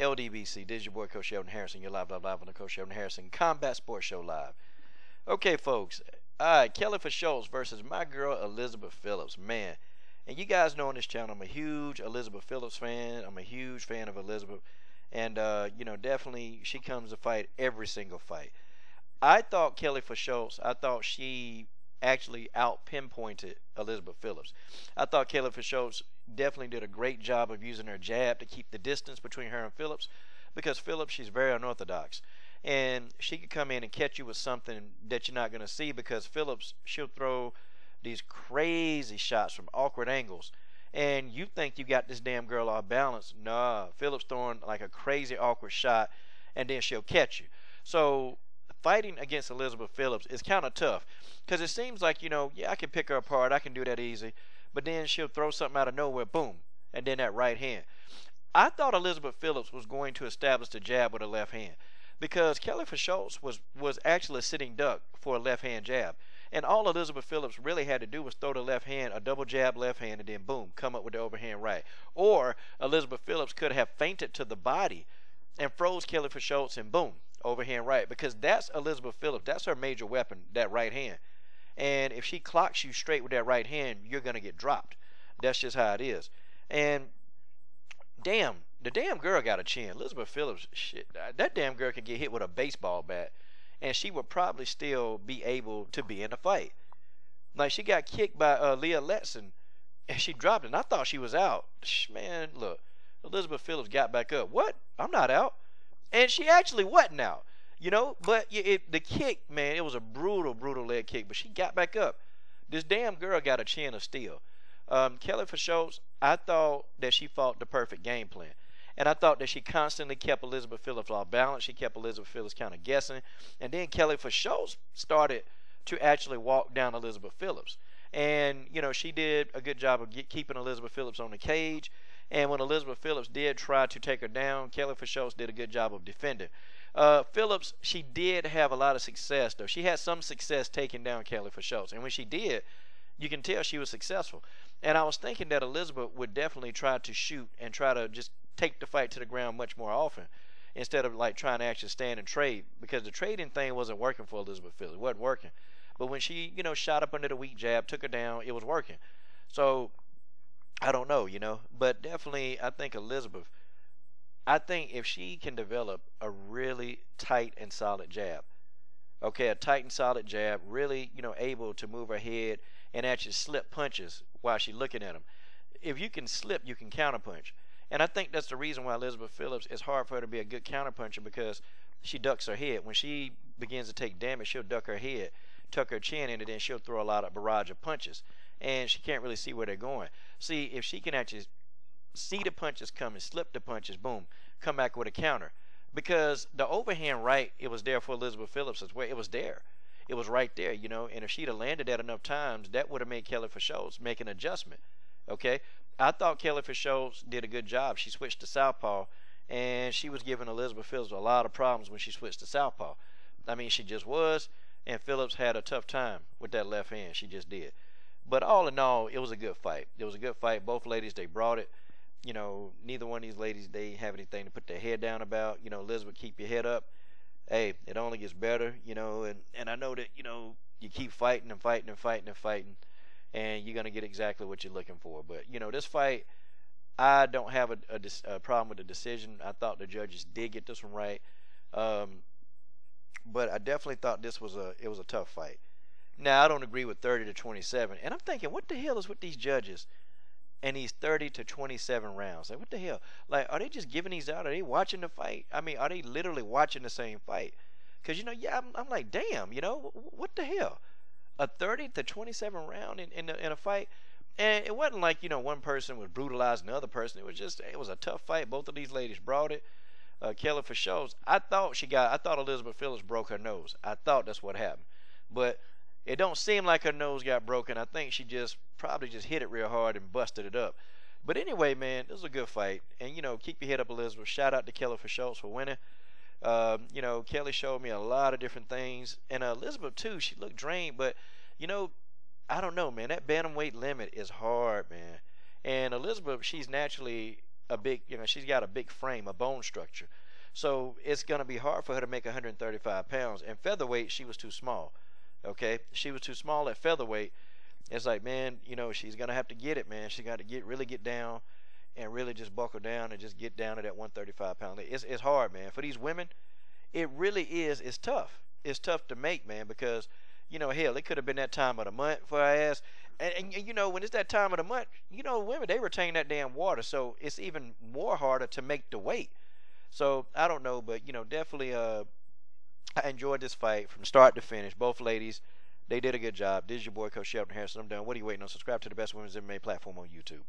LDBC, this is your boy Coach Sheldon Harrison. You're live on the Coach Sheldon Harrison Combat Sports Show live. Okay, folks. Alright, Kelly Fazholz versus my girl Elizabeth Phillips. Man, and you guys know on this channel, I'm a huge Elizabeth Phillips fan. I'm a huge fan of Elizabeth. And, definitely she comes to fight every single fight. I thought Kelly Fazholz, I thought she actually out-pinpointed Elizabeth Phillips. I thought Kelly Fazholz definitely did a great job of using her jab to keep the distance between her and Phillips, because Phillips, she's very unorthodox. And she could come in and catch you with something that you're not going to see, because Phillips, she'll throw these crazy shots from awkward angles. And you think you got this damn girl off balance. Nah, Phillips throwing like a crazy awkward shot, and then she'll catch you. So fighting against Elizabeth Phillips is kind of tough, because it seems like, yeah, I can pick her apart. I can do that easy. But then she'll throw something out of nowhere, boom, and then that right hand. I thought Elizabeth Phillips was going to establish the jab with her left hand, because Kelly Fazholz was actually a sitting duck for a left hand jab. And all Elizabeth Phillips really had to do was throw the left hand, a double jab left hand, and then boom, come up with the overhand right. Or Elizabeth Phillips could have feinted to the body and froze Kelly Fazholz, and boom, overhand right, because that's Elizabeth Phillips. That's her major weapon, that right hand. And if she clocks you straight with that right hand, you're going to get dropped. That's just how it is. And damn, the damn girl got a chin. Elizabeth Phillips, shit, that damn girl can get hit with a baseball bat, and she would probably still be able to be in the fight. Like, she got kicked by Leah Letson, and she dropped it, and I thought she was out. Man, look, Elizabeth Phillips got back up. What? I'm not out. And she actually wasn't out, but the kick, man, it was a brutal leg kick, but she got back up. This damn girl got a chin of steel. Kelly Fazholz, I thought that she fought the perfect game plan. And I thought that she constantly kept Elizabeth Phillips off balance. She kept Elizabeth Phillips kind of guessing. And then Kelly Fazholz started to actually walk down Elizabeth Phillips. And, she did a good job of keeping Elizabeth Phillips on the cage. And when Elizabeth Phillips did try to take her down, Kelly Fazholz did a good job of defending. Phillips, she did have a lot of success, though. She had some success taking down Kelly Fazholz. And when she did, you can tell she was successful. And I was thinking that Elizabeth would definitely try to shoot and try to just take the fight to the ground much more often, instead of like trying to actually stand and trade, because the trading thing wasn't working for Elizabeth Phillips. It wasn't working. But when she, shot up under the weak jab, took her down, it was working. So I don't know, but definitely I think Elizabeth, I think if she can develop a really tight and solid jab, okay, a tight and solid jab, really, able to move her head and actually slip punches while she's looking at them. If you can slip, you can counterpunch. And I think that's the reason why Elizabeth Phillips, it's hard for her to be a good counterpuncher, because she ducks her head. When she begins to take damage, she'll duck her head, tuck her chin in, and then she'll throw a lot of barrage of punches. And she can't really see where they're going. See, if she can actually see the punches coming, slip the punches, boom, come back with a counter. Because the overhand right, it was there for Elizabeth Phillips as well. It was there. It was right there, And if she'd have landed that enough times, that would have made Kelly Fazholz make an adjustment. Okay? I thought Kelly Fazholz did a good job. She switched to southpaw, and she was giving Elizabeth Phillips a lot of problems when she switched to southpaw. I mean, she just was, and Phillips had a tough time with that left hand. She just did. But all in all, it was a good fight. It was a good fight. Both ladies, they brought it. Neither one of these ladies, they have anything to put their head down about. Elizabeth, keep your head up. Hey, it only gets better, and I know that, you keep fighting and fighting and fighting and fighting, and you're going to get exactly what you're looking for. But, this fight, I don't have a problem with the decision. I thought the judges did get this one right. But I definitely thought it was a tough fight. Now, I don't agree with 30-27. And I'm thinking, what the hell is with these judges and these 30-27 rounds? Like, what the hell? Like, are they just giving these out? Are they watching the fight? I mean, are they literally watching the same fight? Because, yeah, I'm like, damn, what the hell? A 30-27 round in a fight? And it wasn't like, one person was brutalizing the other person. It was a tough fight. Both of these ladies brought it. Kelly Fazholz, I thought Elizabeth Phillips broke her nose. I thought that's what happened. But it don't seem like her nose got broken. I think she probably just hit it real hard and busted it up. But anyway, man, this was a good fight. And, keep your head up, Elizabeth. Shout out to Kelly Fazholz for winning. Kelly showed me a lot of different things. And Elizabeth, too, she looked drained. But, I don't know, man. That bantamweight limit is hard, man. And Elizabeth, she's naturally a big, she's got a big frame, a bone structure. So it's going to be hard for her to make 135 pounds. And featherweight, she was too small. Okay, she was too small at featherweight. It's like, man, she's going to have to get it, man. She got to really get down and really just buckle down and just get down to that 135 pound. It's hard, man. For these women, it really is. It's tough. It's tough to make, man, because hell, it could have been that time of the month for her ass. And when it's that time of the month, women, they retain that damn water, so it's even more harder to make the weight. So I don't know, but definitely I enjoyed this fight from start to finish. Both ladies, they did a good job. This is your boy Coach Shelton Harrison. I'm done. What are you waiting on? Subscribe to the best women's MMA platform on YouTube.